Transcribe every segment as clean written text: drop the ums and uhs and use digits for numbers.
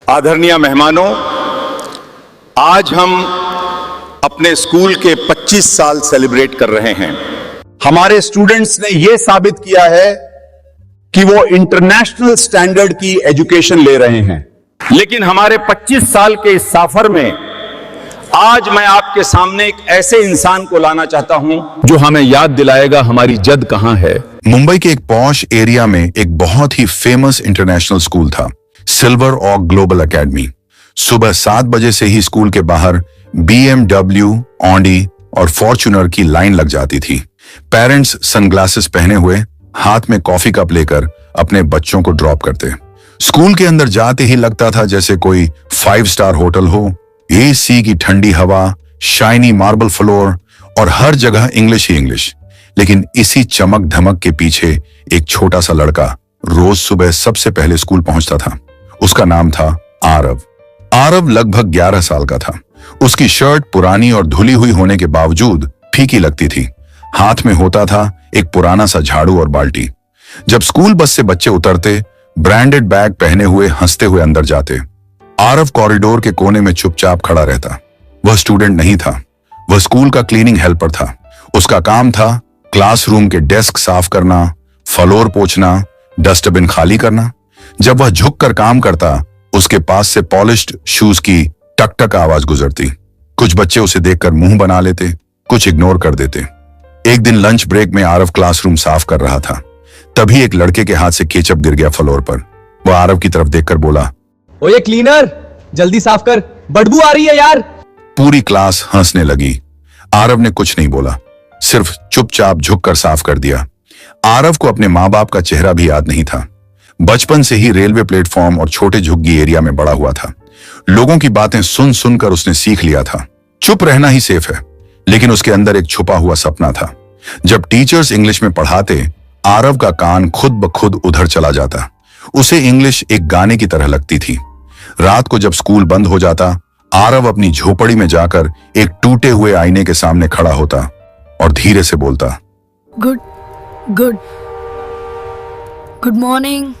आदरणीय मेहमानों, आज हम अपने स्कूल के 25 साल सेलिब्रेट कर रहे हैं। हमारे स्टूडेंट्स ने यह साबित किया है कि वो इंटरनेशनल स्टैंडर्ड की एजुकेशन ले रहे हैं। लेकिन हमारे 25 साल के इस सफर में आज मैं आपके सामने एक ऐसे इंसान को लाना चाहता हूं जो हमें याद दिलाएगा हमारी जद कहां है। मुंबई के एक पॉश एरिया में एक बहुत ही फेमस इंटरनेशनल स्कूल था, सिल्वर ऑक ग्लोबल एकेडमी। सुबह 7 बजे से ही स्कूल के बाहर BMW, ऑडी और फॉर्च्यूनर की लाइन लग जाती थी। पेरेंट्स सनग्लासेस पहने हुए हाथ में कॉफी कप लेकर अपने बच्चों को ड्रॉप करते। स्कूल के अंदर जाते ही लगता था जैसे कोई 5 स्टार होटल हो। AC की ठंडी हवा, शाइनी मार्बल फ्लोर और हर जगह इंग्लिश ही इंग्लिश। लेकिन इसी चमक धमक के पीछे एक छोटा सा लड़का रोज सुबह सबसे पहले स्कूल पहुंचता था। उसका नाम था आरव। आरव लगभग 11 साल का था। उसकी शर्ट पुरानी और धुली हुई होने के बावजूद फीकी लगती थी। हाथ में होता था एक पुराना सा झाड़ू और बाल्टी। जब स्कूल बस से बच्चे उतरते, ब्रांडेड बैग पहने हुए हंसते हुए अंदर जाते। आरव कॉरिडोर के कोने में चुपचाप खड़ा रहता। वह स्टूडेंट नहीं था, वह स्कूल का क्लीनिंग हेल्पर था। उसका काम था क्लासरूम के डेस्क साफ करना, फ्लोर पोंछना, डस्टबिन खाली करना। जब वह झुककर काम करता, उसके पास से पॉलिश्ड शूज की टक टक आवाज गुजरती। कुछ बच्चे उसे देखकर मुंह बना लेते, कुछ इग्नोर कर देते। एक दिन लंच ब्रेक में आरव क्लासरूम साफ कर रहा था। तभी एक लड़के के हाथ से केचप गिर गया फ्लोर पर। वह आरव की तरफ देखकर बोला, ओए क्लीनर, जल्दी साफ कर, बदबू आ रही है यार। पूरी क्लास हंसने लगी। आरव ने कुछ नहीं बोला, सिर्फ चुपचाप झुककर साफ कर दिया। आरव को अपने माँ बाप का चेहरा भी याद नहीं था। बचपन से ही रेलवे प्लेटफॉर्म और छोटे झुग्गी एरिया में बड़ा हुआ था। लोगों की बातें सुन सुनकर उसने सीख लिया था चुप रहना ही सेफ है। लेकिन उसके अंदर एक छुपा हुआ सपना था। जब टीचर्स इंग्लिश में पढ़ाते, आरव का कान खुद ब खुद उधर चला जाता। उसे इंग्लिश एक गाने की तरह लगती थी। रात को जब स्कूल बंद हो जाता, आरव अपनी झोपड़ी में जाकर एक टूटे हुए आईने के सामने खड़ा होता और धीरे से बोलता, good good good morning,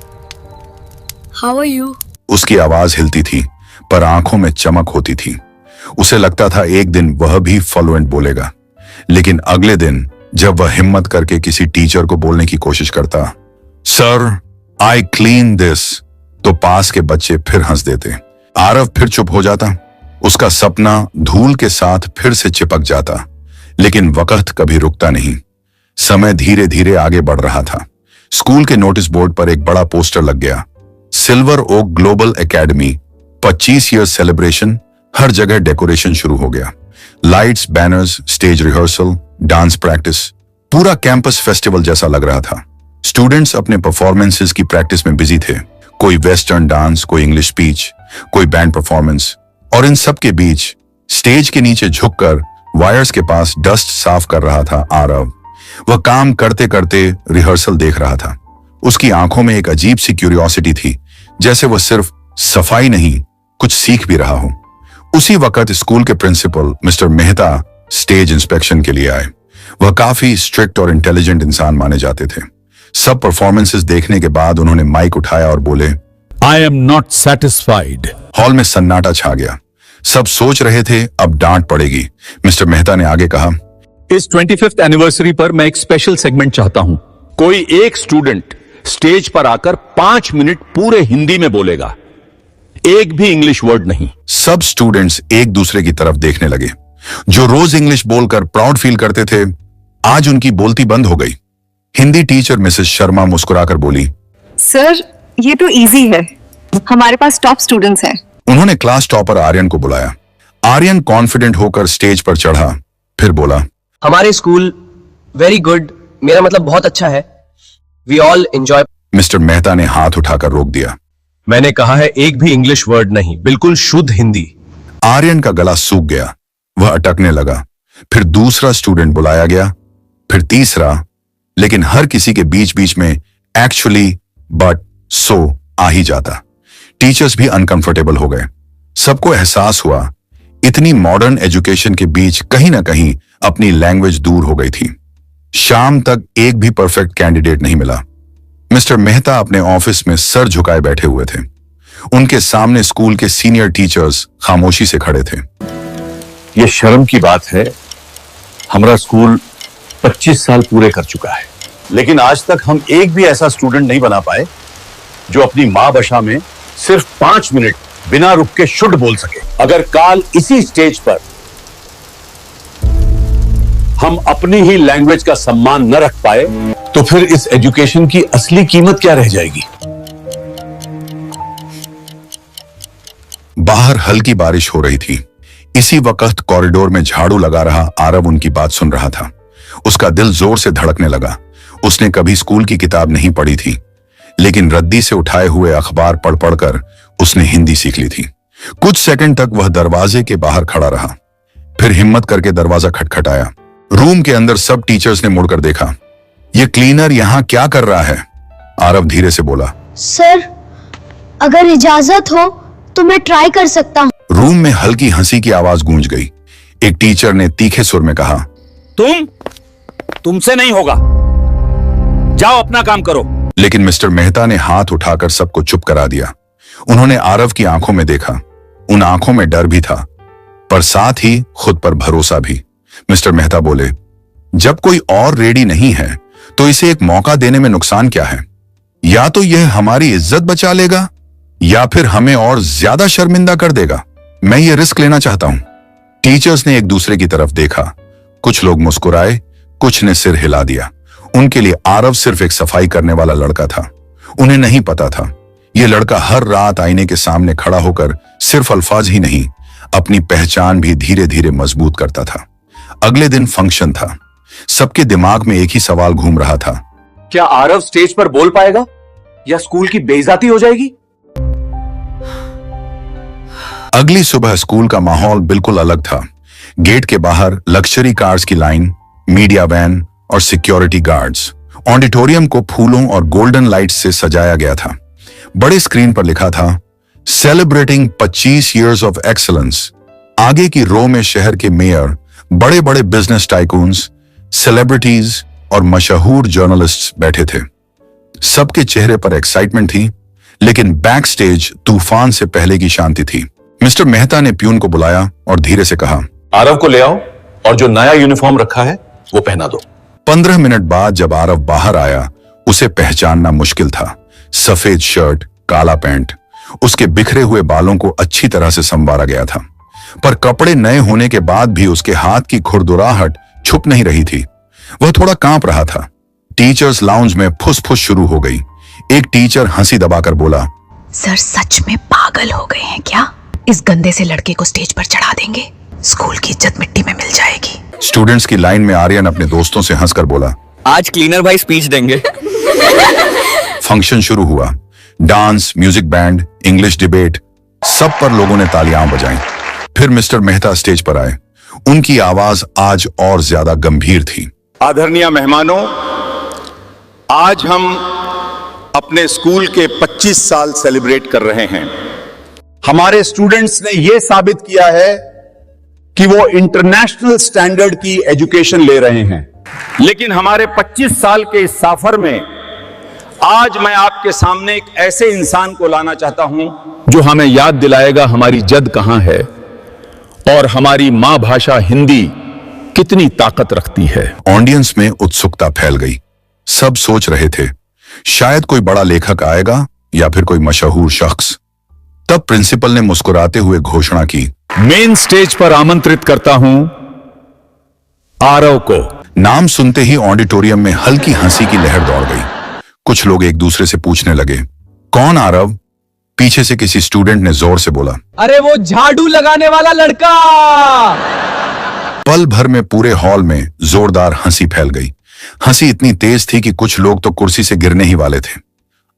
how are you. उसकी आवाज हिलती थी पर आंखों में चमक होती थी। उसे लगता था एक दिन वह भी फ्लुएंट बोलेगा। लेकिन अगले दिन जब वह हिम्मत करके किसी टीचर को बोलने की कोशिश करता, सर आई क्लीन दिस, तो पास के बच्चे फिर हंस देते। आरव फिर चुप हो जाता। उसका सपना धूल के साथ फिर से चिपक जाता। लेकिन वक्त कभी रुकता नहीं। समय धीरे धीरे आगे बढ़ रहा था। स्कूल के नोटिस बोर्ड पर एक बड़ा पोस्टर लग गया, silver oak global academy 25 year celebration. हर जगह डेकोरेशन शुरू हो गया। Lights, banners, stage rehearsal, dance practice, पूरा कैंपस फेस्टिवल जैसा लग रहा था। स्टूडेंट्स अपने परफॉर्मेंसेस की प्रैक्टिस में बिजी थे। कोई वेस्टर्न डांस, कोई इंग्लिश स्पीच, कोई बैंड परफॉर्मेंस। और इन सब के बीच स्टेज के नीचे झुककर वायर्स के पास डस्ट साफ कर रहा था आरव। वह काम करते करते रिहर्सल देख रहा था। उसकी आंखों में एक अजीब सी क्यूरियोसिटी थी, जैसे वह सिर्फ सफाई नहीं कुछ सीख भी रहा हो। उसी वक्त स्कूल के principal mister Mehta stage inspection के लिए आए। वह काफी स्ट्रिक्ट और इंटेलिजेंट इंसान माने जाते थे। सब परफॉर्मेंसेस देखने के बाद उन्होंने माइक उठाया और बोले, I am not satisfied. Hall में सन्नाटा छा गया। सब सोच रहे थे अब डांट पड़ेगी। मिस्टर मेहता ने आगे कहा, इस 25th एनिवर्सरी पर मैं एक स्पेशल सेगमेंट चाहता हूं। कोई एक स्टूडेंट स्टेज पर आकर 5 मिनट पूरे हिंदी में बोलेगा, एक भी इंग्लिश वर्ड नहीं। सब स्टूडेंट्स एक दूसरे की तरफ देखने लगे। जो रोज इंग्लिश बोलकर प्राउड फील करते थे, आज उनकी बोलती बंद हो गई। हिंदी टीचर मिसेस शर्मा मुस्कुराकर बोली, सर ये तो इजी है, हमारे पास टॉप स्टूडेंट्स हैं। उन्होंने क्लास टॉपर आर्यन को बुलाया। आर्यन कॉन्फिडेंट होकर स्टेज पर चढ़ा, फिर बोला, हमारे स्कूल वेरी गुड, मेरा मतलब बहुत अच्छा है। We all enjoy. Mister Mehta ने हाथ उठाकर रोक दिया। मैंने कहा है एक भी इंग्लिश वर्ड नहीं, बिल्कुल शुद्ध हिंदी। आर्यन का गला सूख गया। वह अटकने लगा। फिर दूसरा स्टूडेंट बुलाया गया, फिर तीसरा। लेकिन हर किसी के बीच बीच में एक्चुअली, बट, सो आ ही जाता। टीचर्स भी अनकंफर्टेबल हो गए। सबको एहसास हुआ इतनी मॉडर्न एजुकेशन के बीच कहीं ना कहीं अपनी लैंग्वेज दूर हो गई थी। शाम तक एक भी परफेक्ट कैंडिडेट नहीं मिला। मिस्टर मेहता अपने ऑफिस में सर झुकाए बैठे हुए थे। उनके सामने स्कूल के सीनियर टीचर्स खामोशी से खड़े थे। ये शर्म की बात है, हमारा स्कूल 25 साल पूरे कर चुका है, लेकिन आज तक हम एक भी ऐसा स्टूडेंट नहीं बना पाए जो अपनी मां भाषा में सिर्फ 5 मिनट बिना रुक के शुद्ध बोल सके। अगर काल इसी स्टेज पर हम अपनी ही लैंग्वेज का सम्मान न रख पाए तो फिर इस एजुकेशन की असली कीमत क्या रह जाएगी। बाहर हल्की बारिश हो रही थी। इसी वक्त कॉरिडोर में झाड़ू लगा रहा आरव उनकी बात सुन रहा था। उसका दिल जोर से धड़कने लगा। उसने कभी स्कूल की किताब नहीं पढ़ी थी, लेकिन रद्दी से उठाए हुए अखबार पढ़ पढ़कर उसने हिंदी सीख ली थी। कुछ सेकंड तक वह दरवाजे के बाहर खड़ा रहा, फिर हिम्मत करके दरवाजा खटखटाया। रूम के अंदर सब टीचर्स ने मुड़कर देखा। ये क्लीनर यहाँ क्या कर रहा है? आरव धीरे से बोला। सर, अगर इजाजत हो तो मैं ट्राई कर सकता हूँ। रूम में हल्की हंसी की आवाज गूंज गई। एक टीचर ने तीखे सुर में कहा, तुमसे नहीं होगा, जाओ अपना काम करो। लेकिन मिस्टर मेहता ने हाथ उठाकर सबको चुप करा दिया। उन्होंने आरव की आंखों में देखा। उन आंखों में डर भी था, पर साथ ही खुद पर भरोसा भी। मिस्टर मेहता बोले, जब कोई और रेडी नहीं है तो इसे एक मौका देने में नुकसान क्या है? या तो यह हमारी इज्जत बचा लेगा या फिर हमें और ज्यादा शर्मिंदा कर देगा। मैं ये रिस्क लेना चाहता हूं। टीचर्स ने एक दूसरे की तरफ देखा। कुछ लोग मुस्कुराए, कुछ ने सिर हिला दिया। उनके लिए आरव सिर्फ एक सफाई करने वाला लड़का था। उन्हें नहीं पता था, यह लड़का हर रात आईने के सामने खड़ा होकर सिर्फ अल्फाज ही नहीं, अपनी पहचान भी धीरे धीरे मजबूत करता था। अगले दिन फंक्शन था। सबके दिमाग में एक ही सवाल घूम रहा था, क्या आरव स्टेज पर बोल पाएगा या स्कूल की बेइज्जती हो जाएगी? अगली सुबह स्कूल का माहौल बिल्कुल अलग था। गेट के बाहर लग्जरी कार्स की लाइन, मीडिया वैन और सिक्योरिटी गार्ड्स। ऑडिटोरियम को फूलों और गोल्डन लाइट्स से सजाया गया था। बड़े स्क्रीन पर लिखा था, सेलिब्रेटिंग 25 इयर्स ऑफ एक्सीलेंस। आगे की रो में शहर के मेयर, बड़े बड़े बिजनेस टाइकून्स, सेलिब्रिटीज और मशहूर जर्नलिस्ट्स बैठे थे। सबके चेहरे पर एक्साइटमेंट थी, लेकिन बैक स्टेज तूफान से पहले की शांति थी। मिस्टर मेहता ने प्यून को बुलाया और धीरे से कहा, आरव को ले आओ और जो नया यूनिफॉर्म रखा है वो पहना दो। 15 मिनट बाद जब आरव बाहर आया, उसे पहचानना मुश्किल था। सफेद शर्ट, काला पैंट, उसके बिखरे हुए बालों को अच्छी तरह से संवारा गया था, पर कपड़े नए होने के बाद भी उसके हाथ की खुरदुराहट छुप नहीं रही थी। वह थोड़ा कांप रहा था। टीचर्स लाउंज में फुसफुस शुरू हो गई। एक टीचर हंसी दबाकर बोला, सर सच में पागल हो गए हैं क्या? इस गंदे से लड़के को स्टेज पर चढ़ा देंगे, स्कूल की इज्जत मिट्टी में मिल जाएगी। स्टूडेंट्स की लाइन में आर्यन अपने दोस्तों से हंसकर बोला, आज क्लीनर भाई स्पीच देंगे। फंक्शन शुरू हुआ। Dance, music band, English debate, सब पर लोगों ने तालियां बजाईं। फिर मिस्टर मेहता स्टेज पर आए। उनकी आवाज आज और ज्यादा गंभीर थी। आदरणीय मेहमानों, आज हम अपने स्कूल के 25 साल सेलिब्रेट कर रहे हैं। हमारे स्टूडेंट्स ने यह साबित किया है कि वो इंटरनेशनल स्टैंडर्ड की एजुकेशन ले रहे हैं। लेकिन हमारे 25 साल के इस सफर में आज मैं आपके सामने एक ऐसे इंसान को लाना चाहता हूं जो हमें याद दिलाएगा हमारी जद कहां है और हमारी मां भाषा हिंदी कितनी ताकत रखती है। ऑडियंस में उत्सुकता फैल गई। सब सोच रहे थे, शायद कोई बड़ा लेखक आएगा या फिर कोई मशहूर शख्स। तब प्रिंसिपल ने मुस्कुराते हुए घोषणा की, मेन स्टेज पर आमंत्रित करता हूं आरव को। नाम सुनते ही ऑडिटोरियम में हल्की हंसी की लहर दौड़ गई। कुछ लोग एक दूसरे से पूछने लगे, कौन आरव? पीछे से किसी स्टूडेंट ने जोर से बोला, अरे वो झाड़ू लगाने वाला लड़का। पल भर में पूरे हॉल में जोरदार हंसी फैल गई। हंसी इतनी तेज थी कि कुछ लोग तो कुर्सी से गिरने ही वाले थे।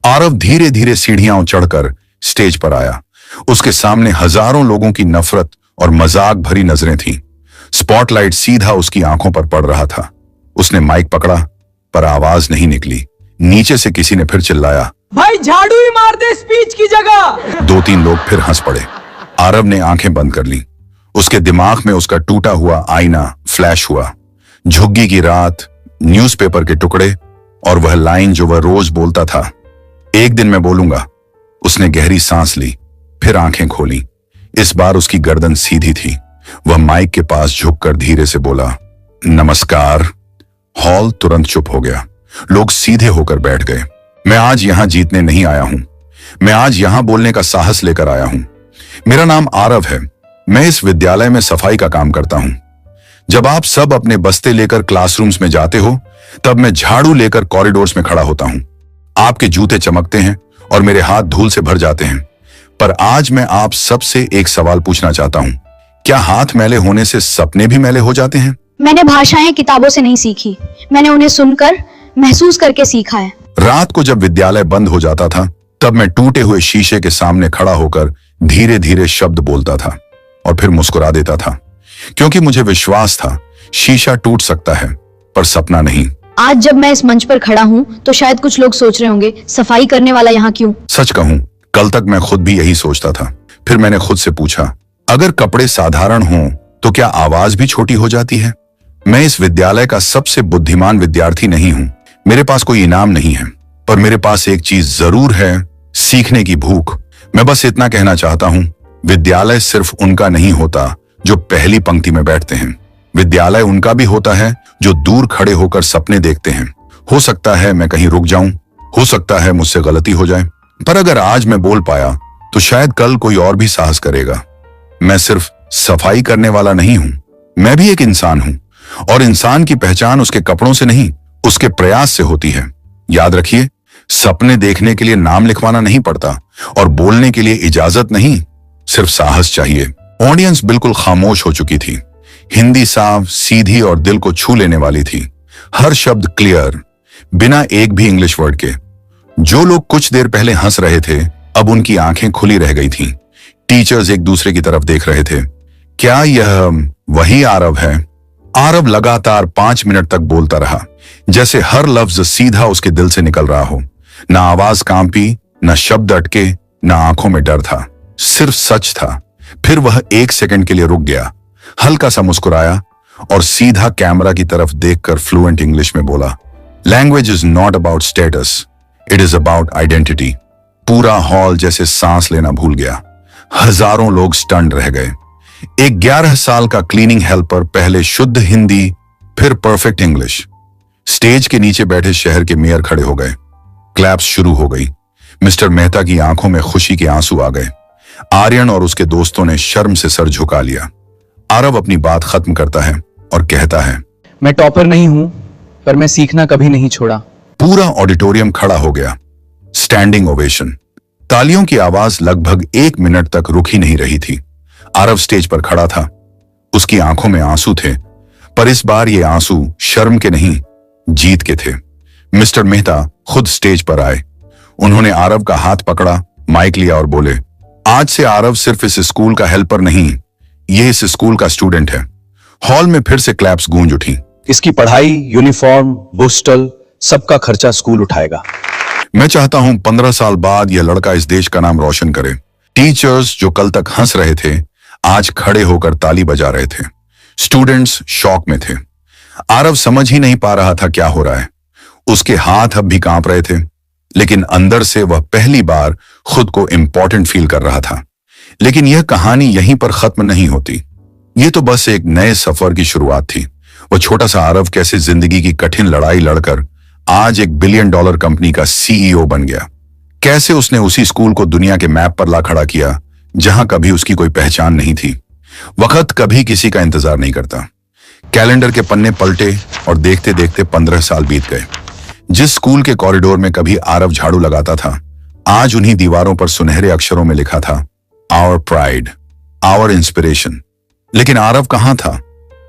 आरव धीरे धीरे सीढ़ियां चढ़कर स्टेज पर आया। उसके सामने हजारों लोगों की नफरत और मजाक भरी नजरें थीं। स्पॉटलाइट सीधा उसकी आंखों पर पड़ रहा था। उसने माइक पकड़ा, पर आवाज नहीं निकली। नीचे से किसी ने फिर चिल्लाया, भाई झाड़ू ही मार दे स्पीच की जगह। 2-3 लोग फिर हंस पड़े। आरव ने आंखें बंद कर ली। उसके दिमाग में उसका टूटा हुआ आईना फ्लैश हुआ। झुग्गी की रात, न्यूज़पेपर के टुकड़े और वह लाइन जो वह रोज बोलता था, एक दिन मैं बोलूंगा। उसने गहरी सांस ली। फिर आंखें खोली। इस बार उसकी गर्दन सीधी थी। वह माइक के पास झुककर धीरे से बोला, नमस्कार। हॉल तुरंत चुप हो गया। लोग सीधे होकर बैठ गए। मैं आज यहां जीतने नहीं आया हूं, मैं आज यहां बोलने का साहस लेकर आया हूं। मेरा नाम आरव है। मैं इस विद्यालय में सफाई का काम करता हूं। जब आप सब अपने बस्ते लेकर क्लासरूम्स में जाते हो, तब मैं झाड़ू लेकर कॉरिडोर्स में खड़ा होता हूं। आपके जूते चमकते हैं और मेरे हाथ धूल से भर जाते हैं। पर आज मैं आप सबसे एक सवाल पूछना चाहता हूं। क्या हाथ मैले होने से सपने भी मैले हो जाते हैं? मैंने भाषाएं किताबों से नहीं सीखी, मैंने उन्हें सुनकर महसूस करके सीखा है। रात को जब विद्यालय बंद हो जाता था, तब मैं टूटे हुए शीशे के सामने खड़ा होकर धीरे धीरे शब्द बोलता था और फिर मुस्कुरा देता था, क्योंकि मुझे विश्वास था शीशा टूट सकता है पर सपना नहीं। आज जब मैं इस मंच पर खड़ा हूँ तो शायद कुछ लोग सोच रहे होंगे, सफाई करने वाला यहाँ क्यों? सच कहूं, कल तक मैं खुद भी यही सोचता था। फिर मैंने खुद से पूछा, अगर कपड़े साधारण हों तो क्या आवाज भी छोटी हो जाती है? मैं इस विद्यालय का सबसे बुद्धिमान विद्यार्थी नहीं हूं। मेरे पास कोई इनाम नहीं है, पर मेरे पास एक चीज जरूर है, सीखने की भूख। मैं बस इतना कहना चाहता हूं, विद्यालय सिर्फ उनका नहीं होता जो पहली पंक्ति में बैठते हैं। विद्यालय उनका भी होता है जो दूर खड़े होकर सपने देखते हैं। हो सकता है मैं कहीं रुक जाऊं, हो सकता है मुझसे गलती हो जाए, पर अगर आज मैं बोल पाया तो शायद कल कोई और भी साहस करेगा। मैं सिर्फ सफाई करने वाला नहीं हूं, मैं भी एक इंसान हूं, और इंसान की पहचान उसके कपड़ों से नहीं, उसके प्रयास से होती है। याद रखिए, सपने देखने के लिए नाम लिखवाना नहीं पड़ता और बोलने के लिए इजाजत नहीं, सिर्फ साहस चाहिए। ऑडियंस बिल्कुल खामोश हो चुकी थी। हिंदी साफ, सीधी और दिल को छू लेने वाली थी। हर शब्द क्लियर, बिना एक भी इंग्लिश वर्ड के। जो लोग कुछ देर पहले हंस रहे थे, अब उनकी आंखें खुली रह गई थीं। टीचर्स एक दूसरे की तरफ देख रहे थे। क्या यह वही आरव है? आरव लगातार 5 मिनट तक बोलता रहा, जैसे हर लफ्ज सीधा उसके दिल से निकल रहा हो। ना आवाज कांपी, ना शब्द अटके, ना आंखों में डर था, सिर्फ सच था। फिर वह 1 सेकंड के लिए रुक गया, हल्का सा मुस्कुराया और सीधा कैमरा की तरफ देखकर फ्लुएंट इंग्लिश में बोला, language is not about status, it is about identity. पूरा हॉल जैसे सांस लेना भूल गया। हजारों लोग स्टन्ड रह गए। एक 11 साल का क्लीनिंग हेल्पर पहले शुद्ध हिंदी, फिर परफेक्ट इंग्लिश। स्टेज के नीचे बैठे शहर के मेयर खड़े हो गए। क्लैप्स शुरू हो गई। मिस्टर मेहता की आंखों में खुशी के आंसू आ गए। आर्यन और उसके दोस्तों ने शर्म से सर झुका लिया। आरव अपनी बात खत्म करता है और कहता है, मैं टॉपर नहीं हूं, पर मैं सीखना कभी नहीं छोड़ा। पूरा ऑडिटोरियम खड़ा हो गया। Standing ovation. तालियों की आवाज लगभग 1 मिनट तक रुक ही नहीं रही थी। आरव स्टेज पर खड़ा था। उसकी आंखों में आंसू थे, पर इस बार ये आंसू शर्म के नहीं, जीत के थे। मिस्टर मेहता खुद स्टेज पर आए। उन्होंने आरव का हाथ पकड़ा, माइक लिया और बोले, आज से आरव सिर्फ इस स्कूल का हेल्पर नहीं, ये इस स्कूल का स्टूडेंट है। हॉल में फिर से क्लैप्स गूंज उठी। इसकी पढ़ाई, यूनिफॉर्म, बुस्टल, सबका खर्चा स्कूल उठाएगा। मैं चाहता हूं 15 साल बाद यह लड़का इस देश का नाम रोशन करे। टीचर्स जो कल तक हंस रहे थे, आज खड़े होकर ताली बजा रहे थे। स्टूडेंट्स शॉक में थे। आरव समझ ही नहीं पा रहा था क्या हो रहा है। उसके हाथ अब भी कांप रहे थे, लेकिन अंदर से वह पहली बार खुद को इंपॉर्टेंट फील कर रहा था। लेकिन यह कहानी यहीं पर खत्म नहीं होती। यह तो बस एक नए सफर की शुरुआत थी। वह छोटा सा आरव कैसे जिंदगी की कठिन लड़ाई लड़कर आज $1 बिलियन कंपनी का CEO बन गया। कैसे उसने उसी स्कूल को दुनिया के मैप पर ला खड़ा किया जहां कभी उसकी कोई पहचान नहीं थी। वक्त कभी किसी का इंतजार नहीं करता। कैलेंडर के पन्ने पलटे और देखते देखते 15 साल बीत गए। जिस स्कूल के कॉरिडोर में कभी आरव झाड़ू लगाता था, आज उन्हीं दीवारों पर सुनहरे अक्षरों में लिखा था, आवर प्राइड, आवर इंस्पिरेशन। लेकिन आरव कहां था?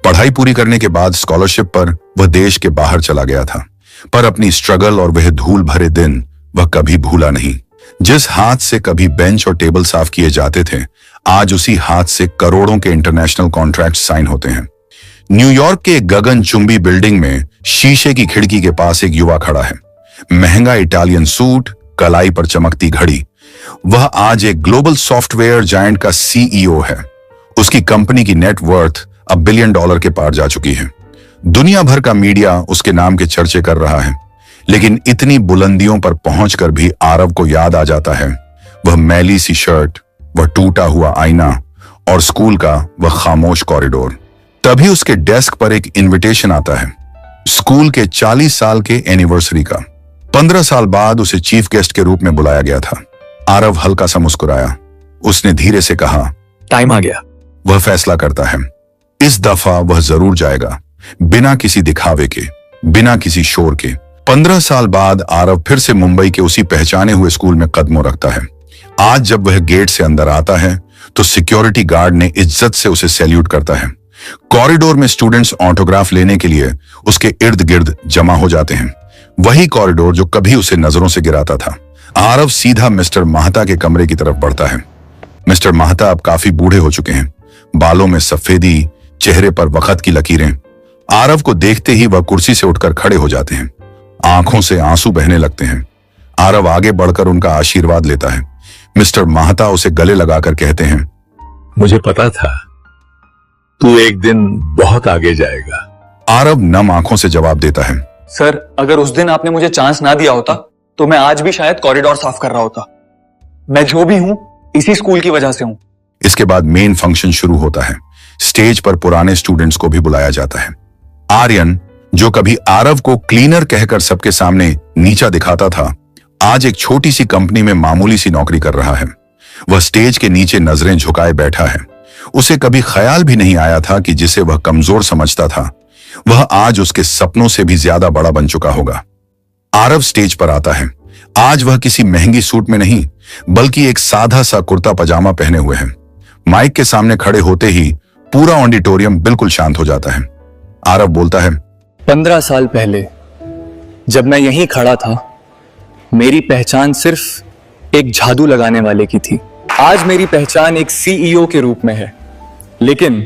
पढ़ाई पूरी करने के बाद स्कॉलरशिप पर वह देश के बाहर चला गया था, पर अपनी स्ट्रगल और वह धूल भरे दिन वह कभी भूला नहीं। जिस हाथ से कभी बेंच और टेबल साफ किए जाते थे, आज उसी हाथ से करोड़ों के इंटरनेशनल कॉन्ट्रैक्ट साइन होते हैं। न्यूयॉर्क के गगनचुंबी बिल्डिंग में शीशे की खिड़की के पास एक युवा खड़ा है। महंगा इटालियन सूट, कलाई पर चमकती घड़ी। वह आज एक ग्लोबल सॉफ्टवेयर जायंट का CEO है। उसकी कंपनी की नेट वर्थ $1 बिलियन के पार जा चुकी है। दुनिया भर का मीडिया उसके नाम के चर्चे कर रहा है, लेकिन इतनी बुलंदियों पर पहुंचकर भी आरव को याद आ जाता है वह मैली सी शर्ट, वह टूटा हुआ आईना और स्कूल का वह खामोश कॉरिडोर। तभी उसके डेस्क पर एक इनविटेशन आता है, स्कूल के 40 साल के एनिवर्सरी का। 15 साल बाद उसे चीफ गेस्ट के रूप में बुलाया गया था। आरव हल्का सा मुस्कुराया। उसने धीरे से कहा, टाइम आ गया। वह फैसला करता है, इस दफा वह जरूर जाएगा, बिना किसी दिखावे के, बिना किसी शोर के। 15 साल बाद आरव फिर से मुंबई के उसी पहचाने हुए स्कूल में कदमों रखता है। आज जब वह गेट से अंदर आता है तो सिक्योरिटी गार्ड ने इज्जत से उसे सैल्यूट करता है। कॉरिडोर में स्टूडेंट्स ऑटोग्राफ लेने के लिए उसके इर्द गिर्द जमा हो जाते हैं। वही कॉरिडोर जो कभी उसे नजरों से गिराता था। आरव सीधा मिस्टर माहता के कमरे की तरफ बढ़ता है। मिस्टर माहता अब काफी बूढ़े हो चुके हैं, बालों में सफेदी, चेहरे पर वक्त की लकीरें। आरव को देखते ही वह कुर्सी से उठकर खड़े हो जाते हैं। आंखों से आंसू बहने लगते हैं। आरव आगे बढ़कर उनका आशीर्वाद लेता है। मिस्टर माहता उसे गले लगाकर कहते हैं, मुझे पता था तू एक दिन बहुत आगे जाएगा। आरव नम आंखों से जवाब देता है, सर, अगर उस दिन आपने मुझे चांस ना दिया होता तो मैं आज भी शायद कॉरिडोर साफ कर रहा होता। मैं जो भी हूं इसी स्कूल की वजह से हूं। इसके बाद मेन फंक्शन शुरू होता है। स्टेज पर पुराने स्टूडेंट्स को भी बुलाया जाता है। आर्यन, जो कभी आरव को क्लीनर कहकर सबके सामने नीचा दिखाता था, आज एक छोटी सी कंपनी में मामूली सी नौकरी कर रहा है। वह स्टेज के नीचे नजरें झुकाए बैठा है। उसे कभी ख्याल भी नहीं आया था कि जिसे वह कमजोर समझता था, वह आज उसके सपनों से भी ज्यादा बड़ा बन चुका होगा। आरव स्टेज पर आता है। आज वह किसी महंगी सूट में नहीं, बल्कि एक सादा सा कुर्ता पजामा पहने हुए है। माइक के सामने खड़े होते ही पूरा ऑडिटोरियम बिल्कुल शांत हो जाता है। आरव बोलता है, 15 साल पहले जब मैं यहीं खड़ा था, मेरी पहचान सिर्फ एक झाड़ू लगाने वाले की थी। आज मेरी पहचान एक सीईओ के रूप में है, लेकिन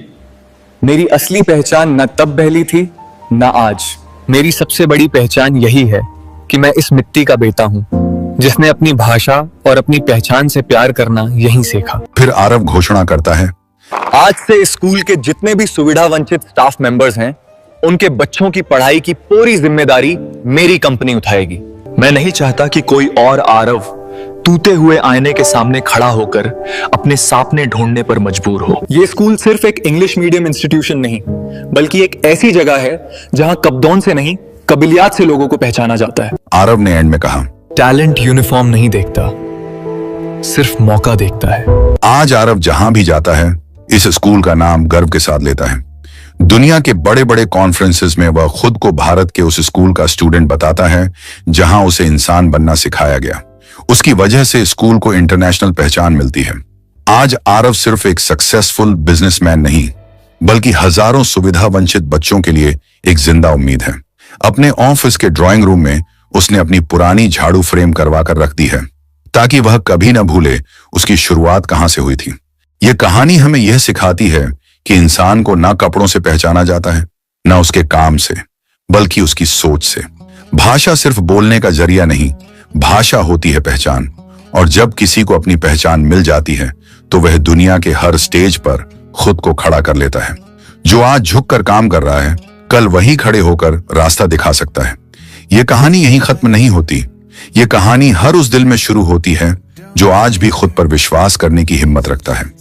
मेरी असली पहचान न तब पहली थी न आज। मेरी सबसे बड़ी पहचान यही है कि मैं इस मिट्टी का बेटा हूं, जिसने अपनी भाषा और अपनी पहचान से प्यार करना यहीं सीखा। फिर आरव घोषणा करता है, आज से स्कूल के जितने भी सुविधा वंचित स्टाफ मेंबर्स हैं, उनके बच्चों की पढ़ाई की पूरी जिम्मेदारी मेरी कंपनी उठाएगी। मैं नहीं चाहता कि कोई और आरव टूटे हुए आईने के सामने खड़ा होकर अपने सपने ढूंढने पर मजबूर हो। ये स्कूल सिर्फ एक इंग्लिश मीडियम इंस्टीट्यूशन नहीं, बल्कि एक ऐसी जगह है जहां कब्दों से नहीं, कबिलियत से लोगों को पहचाना जाता है। आरव ने एंड में कहा, टैलेंट यूनिफॉर्म नहीं देखता, सिर्फ मौका देखता है। आज आरव जहां भी जाता है, इस स्कूल का नाम गर्व के साथ लेता है। दुनिया के बड़े बड़े कॉन्फ्रेंसेस में वह खुद को भारत के उस स्कूल का स्टूडेंट बताता है जहां उसे इंसान बनना सिखाया गया। उसकी वजह से स्कूल को इंटरनेशनल पहचान मिलती है। आज आरव सिर्फ एक सक्सेसफुल बिजनेसमैन नहीं, बल्कि हजारों सुविधा वंचित बच्चों के लिए एक जिंदा उम्मीद है। अपने ऑफिस के ड्राइंग रूम में उसने अपनी पुरानी झाड़ू फ्रेम करवा कर रख दी है, ताकि वह कभी न भूले उसकी शुरुआत कहां से हुई थी। यह कहानी हमें यह सिखाती है कि इंसान को ना कपड़ों से पहचाना जाता है, ना उसके काम से, बल्कि उसकी सोच से। भाषा सिर्फ बोलने का जरिया नहीं, भाषा होती है पहचान। और जब किसी को अपनी पहचान मिल जाती है तो वह दुनिया के हर स्टेज पर खुद को खड़ा कर लेता है। जो आज झुककर काम कर रहा है, कल वहीं खड़े होकर रास्ता दिखा सकता है। यह कहानी यहीं खत्म नहीं होती। यह कहानी हर उस दिल में शुरू होती है जो आज भी खुद पर विश्वास करने की हिम्मत रखता है।